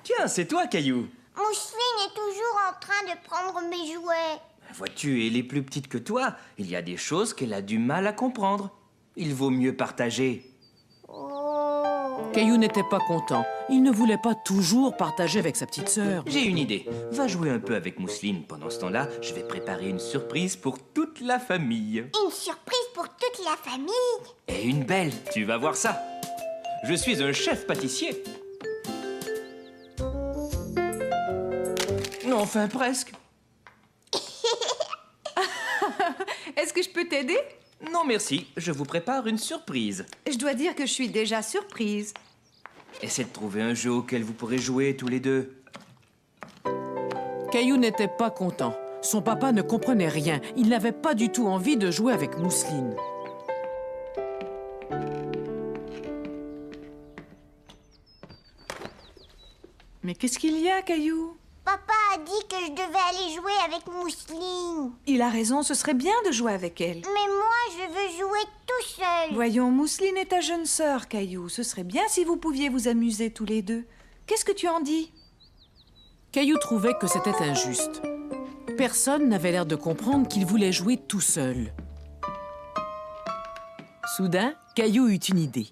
[SPEAKER 4] Tiens, c'est toi, Caillou.
[SPEAKER 2] Mousseline est toujours en train de prendre mes jouets.
[SPEAKER 4] Vois-tu, elle est plus petite que toi. Il y a des choses qu'elle a du mal à comprendre. Il vaut mieux partager.
[SPEAKER 2] Oh.
[SPEAKER 3] Caillou n'était pas content. Il ne voulait pas toujours partager avec sa petite sœur.
[SPEAKER 4] J'ai une idée. Va jouer un peu avec Mousseline. Pendant ce temps-là, je vais préparer une surprise pour toute la famille.
[SPEAKER 2] Une surprise pour toute la famille?
[SPEAKER 4] Et une belle, tu vas voir ça. Je suis un chef pâtissier. Enfin, presque.
[SPEAKER 1] Est-ce que je peux t'aider?
[SPEAKER 4] Non, merci. Je vous prépare une surprise.
[SPEAKER 1] Je dois dire que je suis déjà surprise.
[SPEAKER 4] Essayez de trouver un jeu auquel vous pourrez jouer tous les deux.
[SPEAKER 3] Caillou n'était pas content. Son papa ne comprenait rien. Il n'avait pas du tout envie de jouer avec Mousseline.
[SPEAKER 1] Mais qu'est-ce qu'il y a, Caillou?
[SPEAKER 2] Papa a dit que je devais aller jouer avec Mousseline.
[SPEAKER 1] Il a raison, ce serait bien de jouer avec elle.
[SPEAKER 2] Mais moi, je veux jouer tout seul.
[SPEAKER 1] Voyons, Mousseline est ta jeune sœur, Caillou. Ce serait bien si vous pouviez vous amuser tous les deux. Qu'est-ce que tu en dis?
[SPEAKER 3] Caillou trouvait que c'était injuste. Personne n'avait l'air de comprendre qu'il voulait jouer tout seul. Soudain, Caillou eut une idée.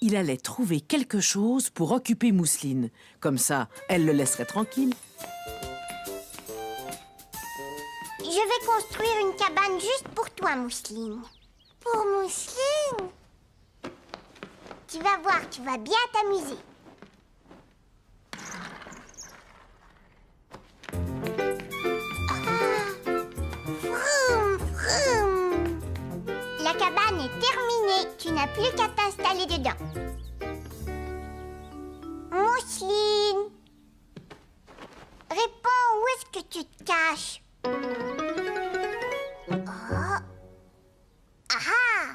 [SPEAKER 3] Il allait trouver quelque chose pour occuper Mousseline. Comme ça, elle le laisserait tranquille.
[SPEAKER 2] Je vais construire une cabane juste pour toi, Mousseline. Pour Mousseline? Tu vas voir, tu vas bien t'amuser. Vroom, vroom. La cabane est terminée. Tu n'as plus qu'à t'installer dedans. Mousseline, réponds, où est-ce que tu te caches? Oh. Ah!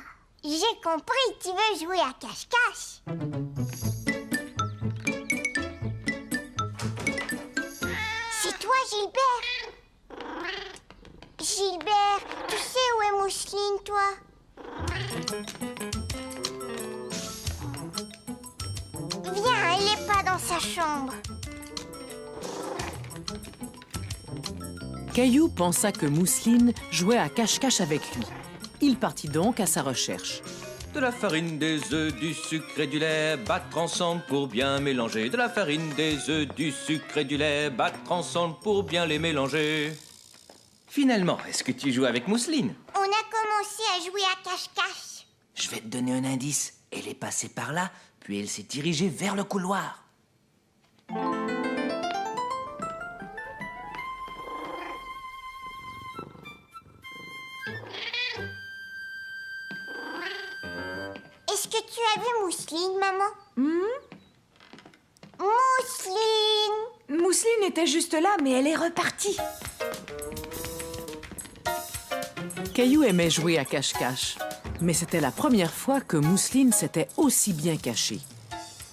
[SPEAKER 2] J'ai compris, tu veux jouer à cache-cache. C'est toi, Gilbert? Gilbert, tu sais où est Mousseline, toi? Viens, elle n'est pas dans sa chambre.
[SPEAKER 3] Caillou pensa que Mousseline jouait à cache-cache avec lui. Il partit donc à sa recherche.
[SPEAKER 4] De la farine, des œufs, du sucre et du lait, battre ensemble pour bien mélanger. De la farine, des œufs, du sucre et du lait, battre ensemble pour bien les mélanger. Finalement, est-ce que tu joues avec Mousseline?
[SPEAKER 2] On a commencé à jouer à cache-cache.
[SPEAKER 4] Je vais te donner un indice. Elle est passée par là, puis elle s'est dirigée vers le couloir.
[SPEAKER 2] Est-ce que tu as vu Mousseline, maman? Mousseline!
[SPEAKER 1] Mousseline était juste là, mais elle est repartie.
[SPEAKER 3] Caillou aimait jouer à cache-cache, mais c'était la première fois que Mousseline s'était aussi bien cachée.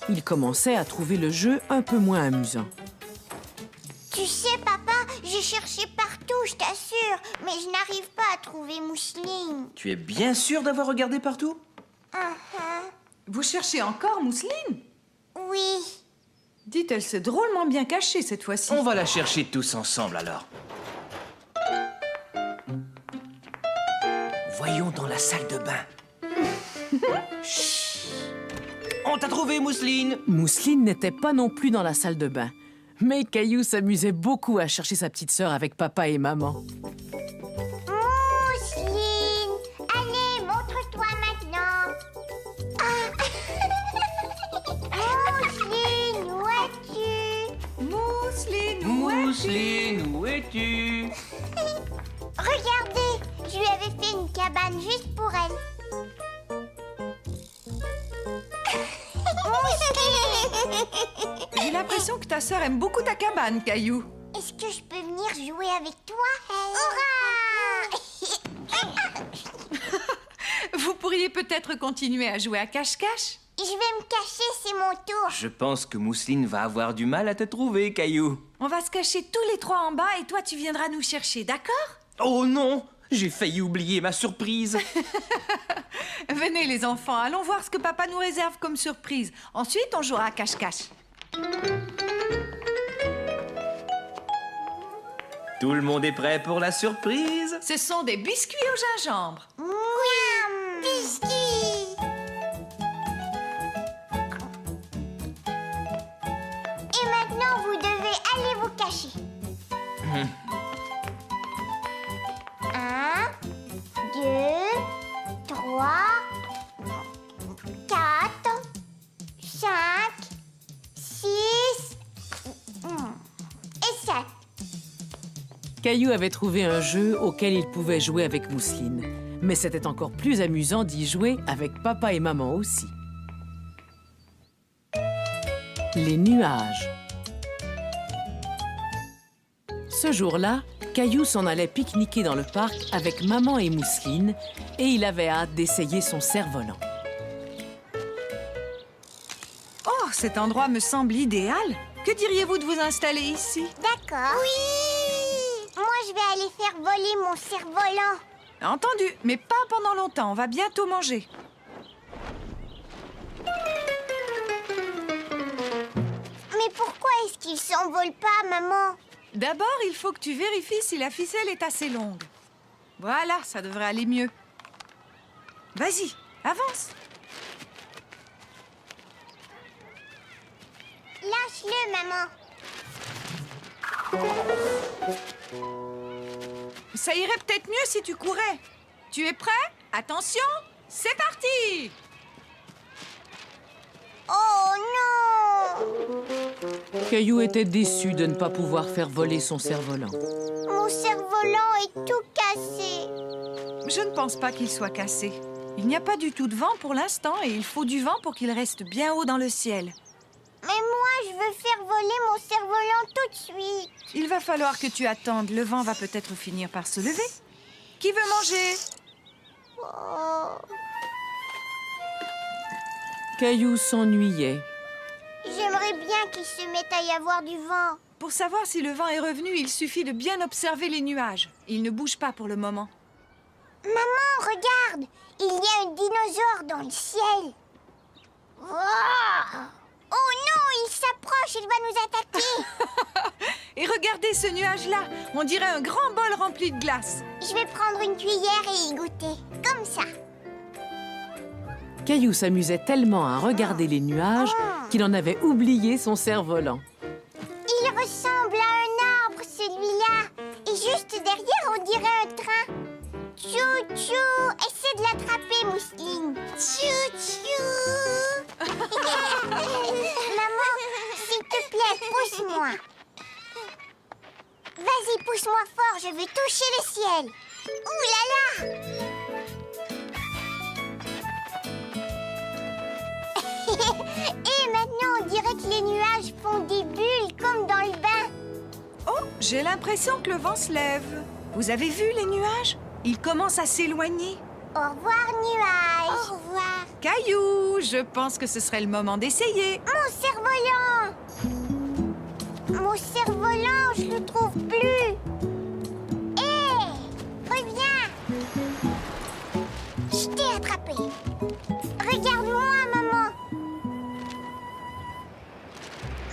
[SPEAKER 3] Il commençait à trouver le jeu un peu moins amusant.
[SPEAKER 2] Tu sais, papa, j'ai cherché partout, je t'assure, mais je n'arrive pas à trouver Mousseline.
[SPEAKER 4] Tu es bien sûr d'avoir regardé partout?
[SPEAKER 1] Vous cherchez encore Mousseline?
[SPEAKER 2] Oui.
[SPEAKER 1] Dites, elle s'est drôlement bien cachée cette fois-ci.
[SPEAKER 4] On va la chercher tous ensemble alors. Voyons dans la salle de bain. Chut. On t'a trouvé, Mousseline.
[SPEAKER 3] Mousseline n'était pas non plus dans la salle de bain. Mais Caillou s'amusait beaucoup à chercher sa petite sœur avec papa et maman.
[SPEAKER 2] Mousseline! Allez, montre-toi maintenant. Mousseline, où es-tu?
[SPEAKER 1] Mousseline,
[SPEAKER 4] Mousseline, où es-tu?
[SPEAKER 2] Regardez, je lui avais fait une cabane juste pour elle.
[SPEAKER 1] sœur aime beaucoup ta cabane, Caillou.
[SPEAKER 2] Est-ce que je peux venir jouer avec toi? Hurrah!
[SPEAKER 1] Vous pourriez peut-être continuer à jouer à cache-cache?
[SPEAKER 2] Je vais me cacher, c'est mon tour.
[SPEAKER 4] Je pense que Mousseline va avoir du mal à te trouver, Caillou.
[SPEAKER 1] On va se cacher tous les trois en bas et toi, tu viendras nous chercher, d'accord?
[SPEAKER 4] Oh non! J'ai failli oublier ma surprise.
[SPEAKER 1] Venez les enfants, allons voir ce que papa nous réserve comme surprise. Ensuite, on jouera à cache-cache.
[SPEAKER 4] Tout le monde est prêt pour la surprise?
[SPEAKER 1] Ce sont des biscuits au gingembre.
[SPEAKER 2] Miam! Biscuits! Et maintenant, vous devez aller vous cacher. 1, 2, 3, 4, 5, 6 et 7.
[SPEAKER 3] Caillou avait trouvé un jeu auquel il pouvait jouer avec Mousseline. Mais c'était encore plus amusant d'y jouer avec papa et maman aussi. Les nuages. Ce jour-là, Caillou s'en allait pique-niquer dans le parc avec maman et Mousseline et il avait hâte d'essayer son cerf-volant.
[SPEAKER 1] Oh, cet endroit me semble idéal. Que diriez-vous de vous installer ici?
[SPEAKER 2] D'accord. Oui! Moi, je vais aller faire voler mon cerf-volant.
[SPEAKER 1] Entendu, mais pas pendant longtemps. On va bientôt manger.
[SPEAKER 2] Mais pourquoi est-ce qu'il s'envole pas, maman?
[SPEAKER 1] D'abord, il faut que tu vérifies si la ficelle est assez longue. Voilà, ça devrait aller mieux. Vas-y, avance.
[SPEAKER 2] Lâche-le, maman.
[SPEAKER 1] Ça irait peut-être mieux si tu courais. Tu es prêt? Attention, c'est parti!
[SPEAKER 2] Oh non!
[SPEAKER 3] Caillou était déçu de ne pas pouvoir faire voler son cerf-volant.
[SPEAKER 2] Mon cerf-volant est tout cassé.
[SPEAKER 1] Je ne pense pas qu'il soit cassé. Il n'y a pas du tout de vent pour l'instant et il faut du vent pour qu'il reste bien haut dans le ciel.
[SPEAKER 2] Mais moi, je veux faire voler mon cerf-volant tout de suite.
[SPEAKER 1] Il va falloir que tu attendes. Le vent va peut-être finir par se lever. Qui veut manger?
[SPEAKER 2] Oh,
[SPEAKER 3] Caillou s'ennuyait.
[SPEAKER 2] j'aimerais bien qu'il se mette à y avoir du vent.
[SPEAKER 1] Pour savoir si le vent est revenu, il suffit de bien observer les nuages. Ils ne bougent pas pour le moment.
[SPEAKER 2] Maman, regarde! Il y a un dinosaure dans le ciel. Wow! Oh non, il s'approche, il va nous attaquer.
[SPEAKER 1] Et regardez ce nuage-là. On dirait un grand bol rempli de glace.
[SPEAKER 2] Je vais prendre une cuillère et y goûter. Comme ça.
[SPEAKER 3] Caillou s'amusait tellement à regarder les nuages qu'il en avait oublié son cerf-volant.
[SPEAKER 2] Il ressemble à un arbre, celui-là. Et juste derrière, on dirait un train. Tchou-tchou! Essaie de l'attraper, Mousseline. Tchou-tchou! Maman, s'il te plaît, pousse-moi. Vas-y, pousse-moi fort, je vais toucher le ciel. Ouh là là! Et maintenant, on dirait que les nuages font des bulles comme dans le bain.
[SPEAKER 1] Oh, j'ai l'impression que le vent se lève. Vous avez vu les nuages? Ils commencent à s'éloigner.
[SPEAKER 2] Au revoir, nuages. Au revoir.
[SPEAKER 1] Caillou, je pense que ce serait le moment d'essayer.
[SPEAKER 2] Mon cerf-volant! Mon cerf-volant, je le trouve plus. Hé! Reviens! Je t'ai attrapé. Regarde-moi, maman.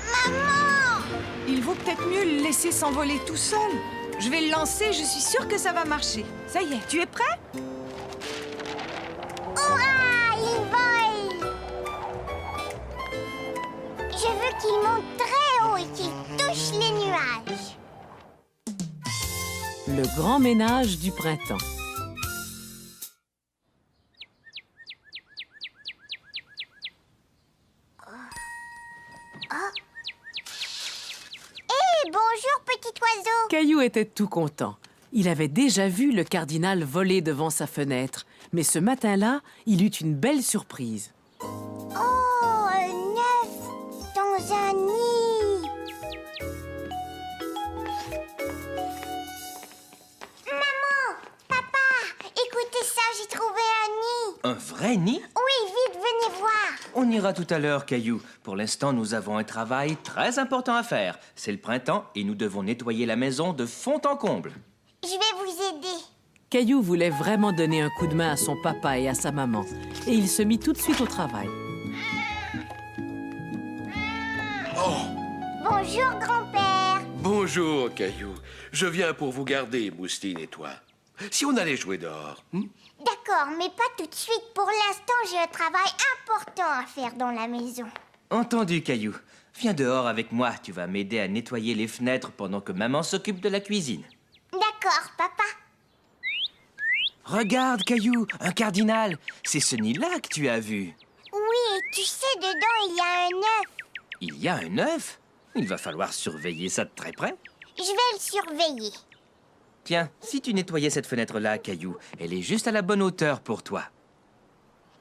[SPEAKER 2] Maman!
[SPEAKER 1] Il vaut peut-être mieux le laisser s'envoler tout seul. Je vais le lancer, je suis sûre que ça va marcher. Ça y est, tu es prêt?
[SPEAKER 2] Hurrah! Il vole! Je veux qu'il monte très haut et qu'il touche les nuages.
[SPEAKER 3] Le grand ménage du printemps.
[SPEAKER 2] Bonjour, petit oiseau.
[SPEAKER 3] Caillou était tout content. Il avait déjà vu le cardinal voler devant sa fenêtre. Mais ce matin-là, il eut une belle surprise.
[SPEAKER 2] Oh, un œuf dans un nid.
[SPEAKER 4] Un vrai nid?
[SPEAKER 2] Oui, vite, venez voir.
[SPEAKER 4] On ira tout à l'heure, Caillou. Pour l'instant, nous avons un travail très important à faire. C'est le printemps et nous devons nettoyer la maison de fond en comble.
[SPEAKER 2] Je vais vous aider.
[SPEAKER 3] Caillou voulait vraiment donner un coup de main à son papa et à sa maman, et il se mit tout de suite au travail.
[SPEAKER 2] Bonjour, grand-père.
[SPEAKER 8] Bonjour, Caillou. Je viens pour vous garder, Mousseline et toi. Si on allait jouer dehors,
[SPEAKER 2] D'accord, mais pas tout de suite. Pour l'instant, j'ai un travail important à faire dans la maison.
[SPEAKER 4] Entendu, Caillou. Viens dehors avec moi. Tu vas m'aider à nettoyer les fenêtres pendant que maman s'occupe de la cuisine.
[SPEAKER 2] D'accord, papa.
[SPEAKER 4] Regarde, Caillou, un cardinal. C'est ce nid-là que tu as vu.
[SPEAKER 2] Oui, et tu sais, dedans, il y a un œuf.
[SPEAKER 4] Il y a un œuf? Il va falloir surveiller ça de très près.
[SPEAKER 2] Je vais le surveiller.
[SPEAKER 4] Tiens, si tu nettoyais cette fenêtre-là, Caillou, elle est juste à la bonne hauteur pour toi.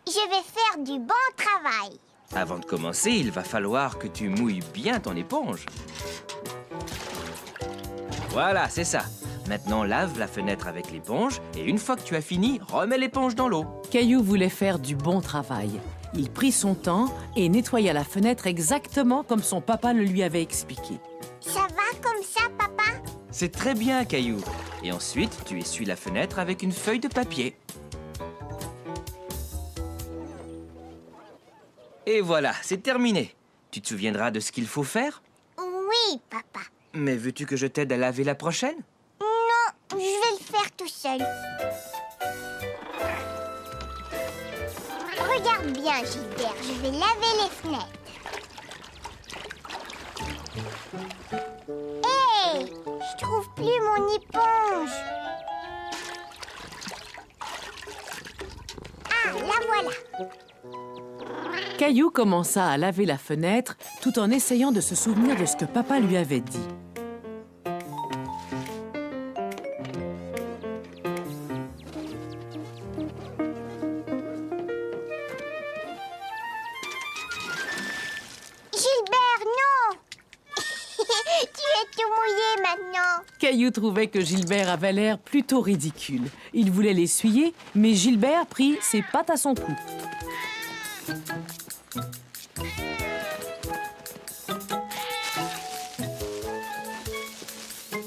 [SPEAKER 2] Je vais faire du bon travail.
[SPEAKER 4] Avant de commencer, il va falloir que tu mouilles bien ton éponge. Voilà, c'est ça. Maintenant, lave la fenêtre avec l'éponge et une fois que tu as fini, remets l'éponge dans l'eau.
[SPEAKER 3] Caillou voulait faire du bon travail. Il prit son temps et nettoya la fenêtre exactement comme son papa le lui avait expliqué.
[SPEAKER 2] Ça va comme ça, papa?
[SPEAKER 4] C'est très bien, Caillou. Et ensuite, tu essuies la fenêtre avec une feuille de papier. Et voilà, c'est terminé. Tu te souviendras de ce qu'il faut faire?
[SPEAKER 2] Oui, papa.
[SPEAKER 4] Mais veux-tu que je t'aide à laver la prochaine?
[SPEAKER 2] Non, je vais le faire tout seul. Regarde bien, Gilbert, je vais laver les fenêtres. Hé, je trouve plus mon éponge. Ah, la voilà.
[SPEAKER 3] Caillou commença à laver la fenêtre tout en essayant de se souvenir de ce que papa lui avait dit.
[SPEAKER 2] Gilbert, non. Tu es tout mouillé maintenant.
[SPEAKER 3] Caillou trouvait que Gilbert avait l'air plutôt ridicule. Il voulait l'essuyer, mais Gilbert prit ses pattes à son cou.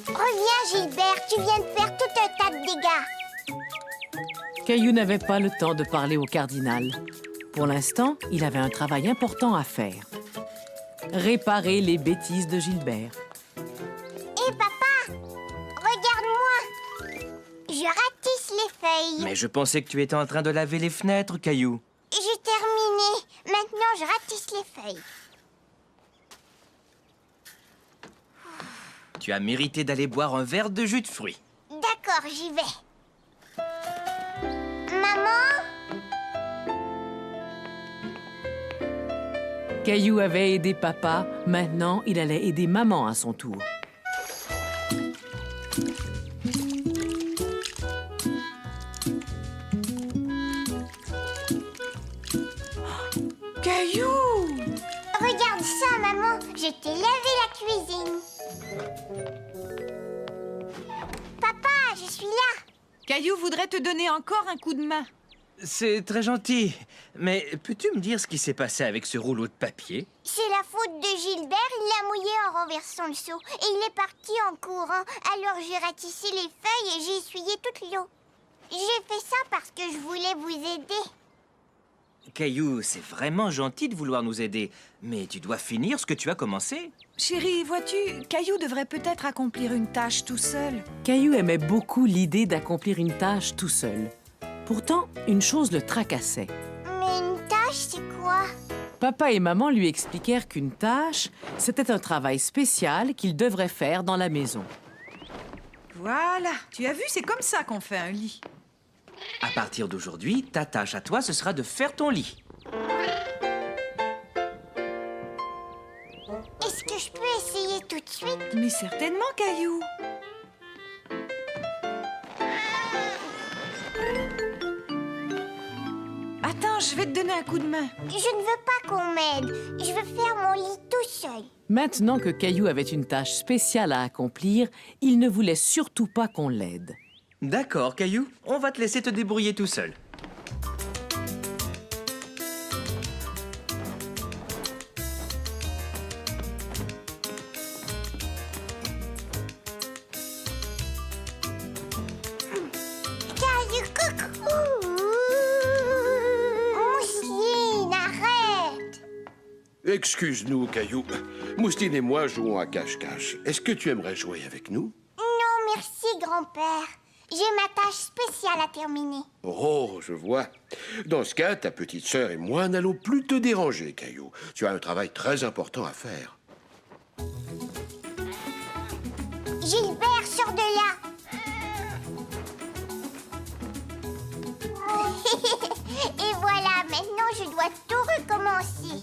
[SPEAKER 2] Reviens, Gilbert, tu viens de faire tout un tas de dégâts.
[SPEAKER 3] Caillou n'avait pas le temps de parler au cardinal. Pour l'instant, il avait un travail important à faire. Réparer les bêtises de Gilbert.
[SPEAKER 2] Hé, papa, regarde-moi. Je ratisse les feuilles.
[SPEAKER 4] Mais je pensais que tu étais en train de laver les fenêtres, Caillou.
[SPEAKER 2] J'ai terminé. Maintenant, je ratisse les feuilles.
[SPEAKER 4] Tu as mérité d'aller boire un verre de jus de fruits.
[SPEAKER 2] D'accord, j'y vais. Maman?
[SPEAKER 3] Caillou avait aidé papa. Maintenant, il allait aider maman à son tour.
[SPEAKER 1] Caillou!
[SPEAKER 2] Regarde ça, maman. Je t'ai lavé la cuisine. Papa, je suis là.
[SPEAKER 1] Caillou voudrait te donner encore un coup de main.
[SPEAKER 4] C'est très gentil. Mais peux-tu me dire ce qui s'est passé avec ce rouleau de papier?
[SPEAKER 2] C'est la faute de Gilbert. Il l'a mouillé en renversant le seau. Et il est parti en courant. Alors j'ai ratissé les feuilles et j'ai essuyé toute l'eau. J'ai fait ça parce que je voulais vous aider.
[SPEAKER 4] Caillou, c'est vraiment gentil de vouloir nous aider. Mais tu dois finir ce que tu as commencé.
[SPEAKER 1] Chérie, vois-tu, Caillou devrait peut-être accomplir une tâche tout seul.
[SPEAKER 3] Caillou aimait beaucoup l'idée d'accomplir une tâche tout seul. Pourtant, une chose le tracassait.
[SPEAKER 2] Mais une tâche, c'est quoi?
[SPEAKER 3] Papa et maman lui expliquèrent qu'une tâche, c'était un travail spécial qu'il devrait faire dans la maison.
[SPEAKER 1] Voilà, tu as vu, c'est comme ça qu'on fait un lit.
[SPEAKER 4] À partir d'aujourd'hui, ta tâche à toi, ce sera de faire ton lit.
[SPEAKER 2] Est-ce que je peux essayer tout de suite?
[SPEAKER 1] Mais certainement, Caillou. Attends, je vais te donner un coup de main.
[SPEAKER 2] Je ne veux pas qu'on m'aide. Je veux faire mon lit tout seul.
[SPEAKER 3] Maintenant que Caillou avait une tâche spéciale à accomplir, il ne voulait surtout pas qu'on l'aide.
[SPEAKER 4] D'accord, Caillou. On va te laisser te débrouiller tout seul.
[SPEAKER 8] Excuse-nous, Caillou. Mousseline et moi jouons à cache-cache. Est-ce que tu aimerais jouer avec nous?
[SPEAKER 2] Non, merci, grand-père. J'ai ma tâche spéciale à terminer.
[SPEAKER 8] Oh, je vois. Dans ce cas, ta petite sœur et moi n'allons plus te déranger, Caillou. Tu as un travail très important à faire.
[SPEAKER 2] Gilbert, sors de là. Et voilà, maintenant je dois tout recommencer.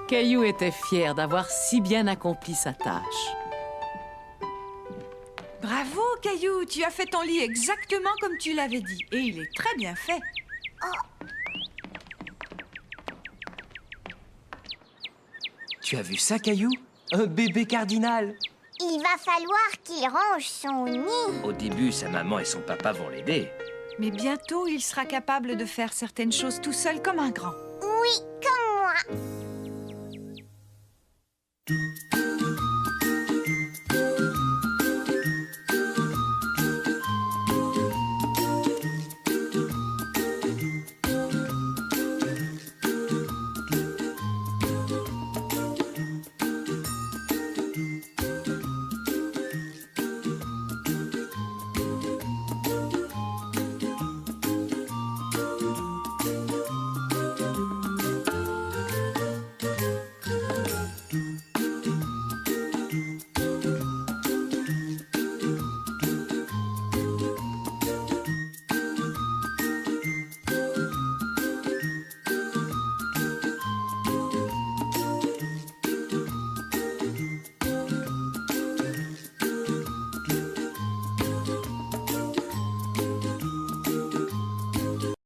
[SPEAKER 3] Caillou était fier d'avoir si bien accompli sa tâche.
[SPEAKER 1] Bravo, Caillou, tu as fait ton lit exactement comme tu l'avais dit. Et il est très bien fait.
[SPEAKER 4] Tu as vu ça, Caillou? Un bébé cardinal.
[SPEAKER 2] Il va falloir qu'il range son nid.
[SPEAKER 4] Au début, sa maman et son papa vont l'aider.
[SPEAKER 1] Mais bientôt, il sera capable de faire certaines choses tout seul comme un grand.
[SPEAKER 2] Oui, comme moi.